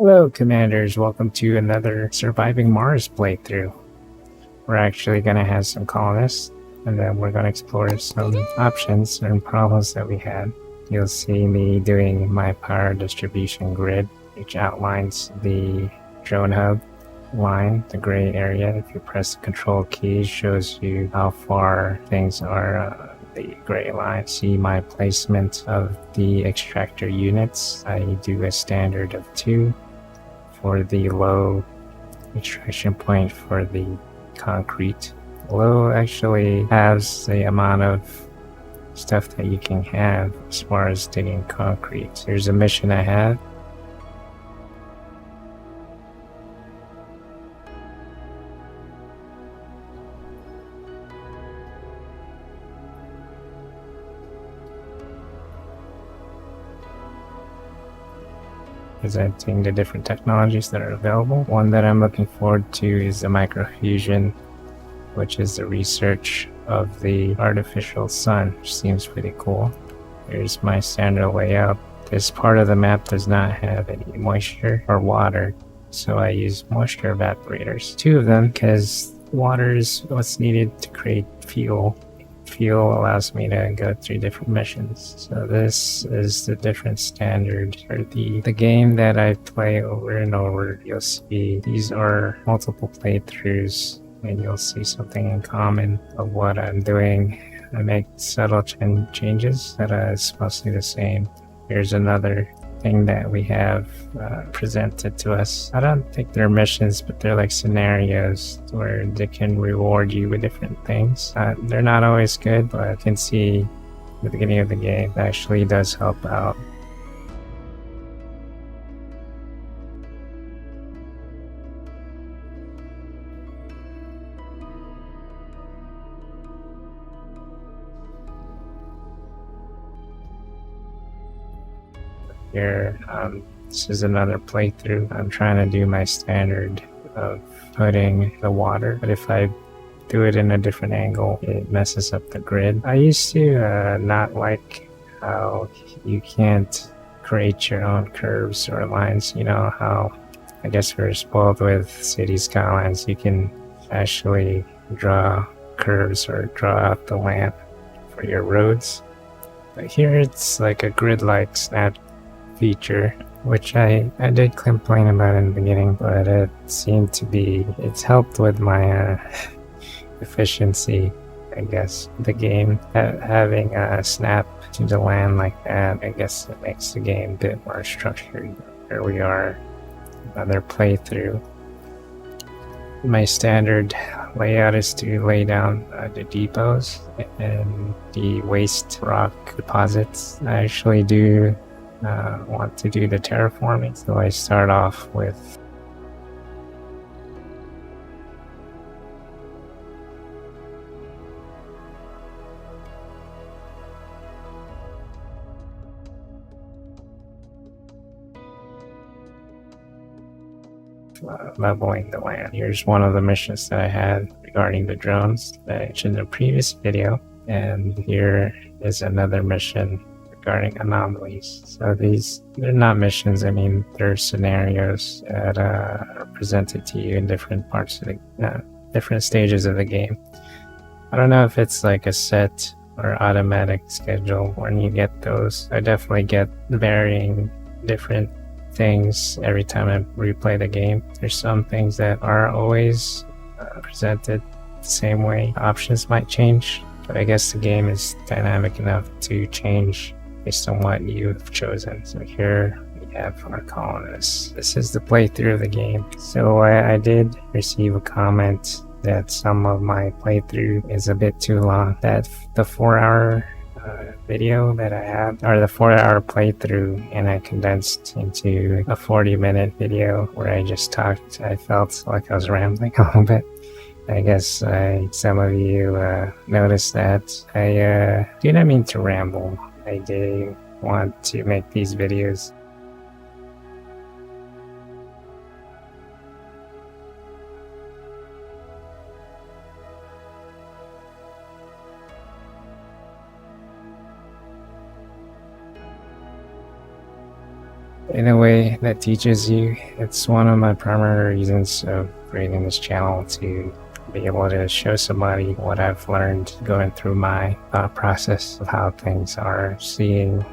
Hello, Commanders. Welcome to another Surviving Mars playthrough. We're actually going to have some colonists, and then we're going to explore some options and problems that we had. You'll see me doing my power distribution grid, which outlines the drone hub line, the gray area. If you press the control key, it shows you how far things are the gray line. See my placement of the extractor units. I do a standard of 2 for the low extraction point for the concrete. Low actually has the amount of stuff that you can have as far as digging concrete. There's a mission I have. Presenting the different technologies that are available. One that I'm looking forward to is the microfusion, which is the research of the artificial sun, which seems pretty cool. Here's my standard layout. This part of the map does not have any moisture or water, so I use moisture evaporators. 2 of them, because water is what's needed to create fuel. Fuel allows me to go through different missions. So this is the different standard for the game that I play over and over. You'll see these are multiple playthroughs, and you'll see something in common of what I'm doing. I make subtle changes that is mostly the same. Here's another thing that we have presented to us. I don't think they're missions, but they're like scenarios where they can reward you with different things. They're not always good, but I can see at the beginning of the game it actually does help out. Here, this is another playthrough. I'm trying to do my standard of putting the water, but if I do it in a different angle, it messes up the grid. I used to not like how you can't create your own curves or lines. You know how, I guess we're spoiled with city skylines. You can actually draw curves or draw out the land for your roads. But here it's like a grid-like snap feature, which I did complain about in the beginning, but it seemed to be, it's helped with my efficiency, I guess. The game having a snap to the land like that, I guess it makes the game a bit more structured. Here we are, another playthrough. My standard layout is to lay down the depots and the waste rock deposits. I actually do want to do the terraforming, so I start off with leveling the land. Here's one of the missions that I had regarding the drones that I mentioned in the previous video, and here is another mission regarding anomalies. So they're not missions, I mean, they're scenarios that are presented to you in different parts of the different stages of the game. I don't know if it's like a set or automatic schedule when you get those. I definitely get varying different things every time I replay the game. There's some things that are always presented the same way. Options might change, but I guess the game is dynamic enough to change based on what you've chosen. So here we have our colonists. This is the playthrough of the game. So I did receive a comment that some of my playthrough is a bit too long. That the 4-hour video that I had, or the 4-hour playthrough, and I condensed into a 40-minute video where I just talked. I felt like I was rambling a little bit. I guess some of you noticed that. I do not mean to ramble. I do want to make these videos. in a way that teaches you. It's one of my primary reasons of creating this channel, to be able to show somebody what I've learned going through my thought process of how things are, seeing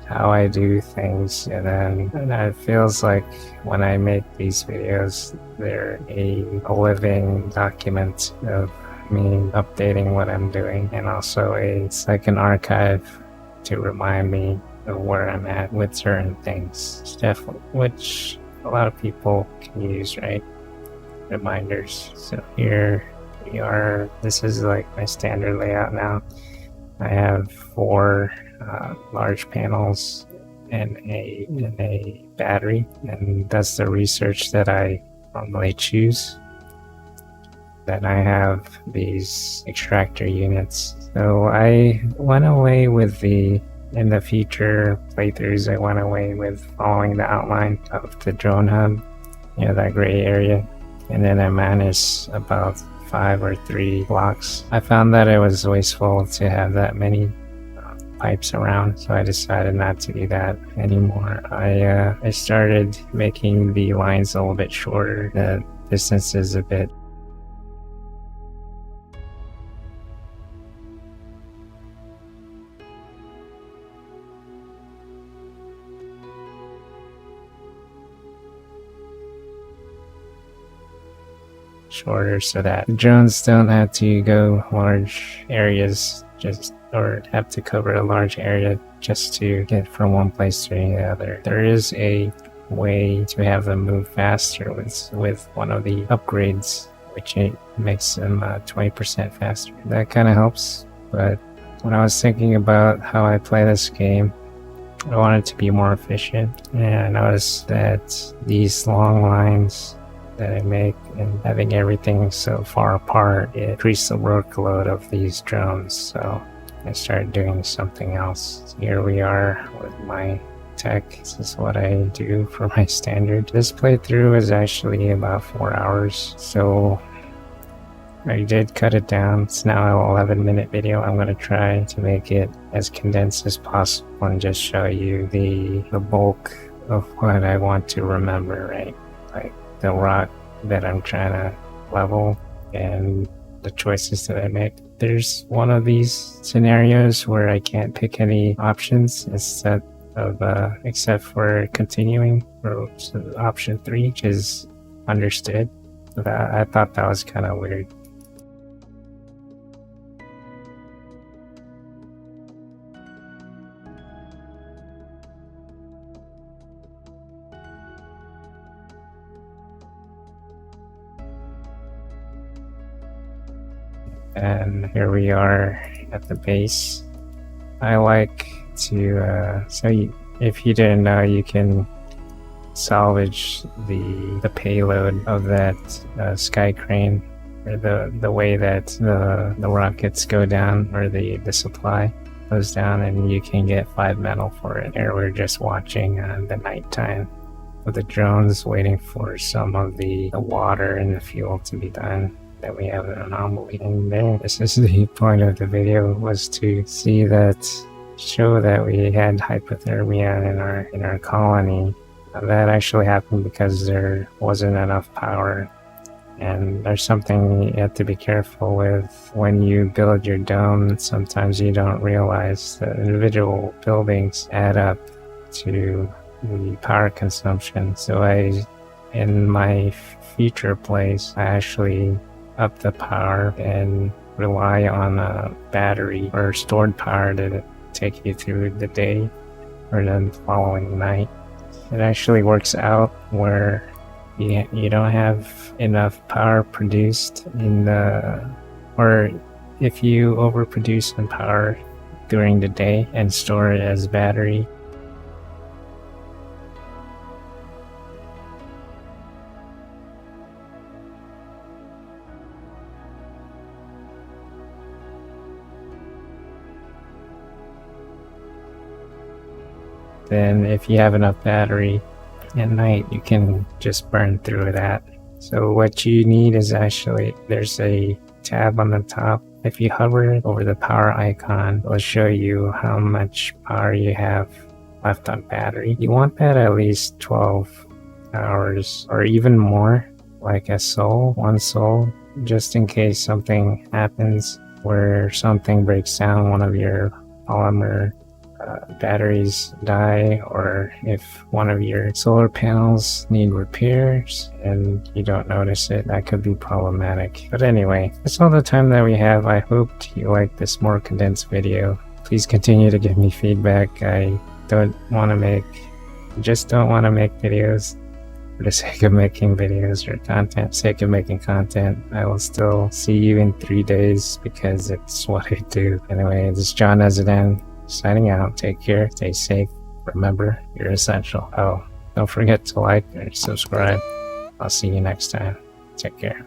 how I do things, and it feels like when I make these videos, they're a living document of me updating what I'm doing, and also it's like an archive to remind me of where I'm at with certain things, stuff which a lot of people can use, right? Reminders. So here we are. This is like my standard layout now. I have 4 large panels and a battery, and that's the research that I normally choose. Then I have these extractor units. So I went away with in the future playthroughs, I went away with following the outline of the drone hub, that gray area, and then I managed about 5 or 3 blocks. I found that it was wasteful to have that many pipes around, so I decided not to do that anymore. I started making the lines a little bit shorter, the distances a bit shorter, so that drones don't have to go large areas or have to cover a large area just to get from one place to the other. There is a way to have them move faster with one of the upgrades, which it makes them 20% faster. That kind of helps, but when I was thinking about how I play this game, I wanted to be more efficient, and I noticed that these long lines that I make and having everything so far apart, it increased the workload of these drones, so I started doing something else. Here we are with my tech. This is what I do for my standard. This playthrough is actually about 4 hours, so I did cut it down. It's now an 11-minute video. I'm going to try to make it as condensed as possible and just show you the bulk of what I want to remember, right? Like the rock that I'm trying to level and the choices that I make. There's one of these scenarios where I can't pick any options instead of except for continuing, or option 3, which is understood. I thought that was kind of weird. And here we are at the base. I like to if you didn't know, you can salvage the payload of that sky crane, or the way that the rockets go down, or the supply goes down, and you can get 5 metal for it. Here we're just watching the nighttime with the drones, waiting for some of the water and the fuel to be done. That we have an anomaly in there. This is the point of the video, was to see that, show that we had hypothermia in our colony. That actually happened because there wasn't enough power, and there's something you have to be careful with when you build your dome. Sometimes you don't realize that individual buildings add up to the power consumption. So in my future plays, I actually up the power and rely on a battery or stored power to take you through the day or the following night. It actually works out where you don't have enough power produced or if you overproduce in power during the day and store it as battery, then if you have enough battery at night, you can just burn through that. So what you need is actually, there's a tab on the top. If you hover over the power icon, it'll show you how much power you have left on battery. You want that at least 12 hours or even more, like a soul, one soul, just in case something happens where something breaks down, one of your polymer batteries die, or if one of your solar panels need repairs and you don't notice it, that could be problematic. But anyway, that's all the time that we have. I hoped you liked this more condensed video. Please continue to give me feedback. I don't want to make videos for the sake of making videos or sake of making content. I will still see you in 3 days because it's what I do. Anyway, this is John Nezodam signing out. Take care, stay safe. Remember, you're essential. Oh, don't forget to like or subscribe. I'll see you next time. Take care.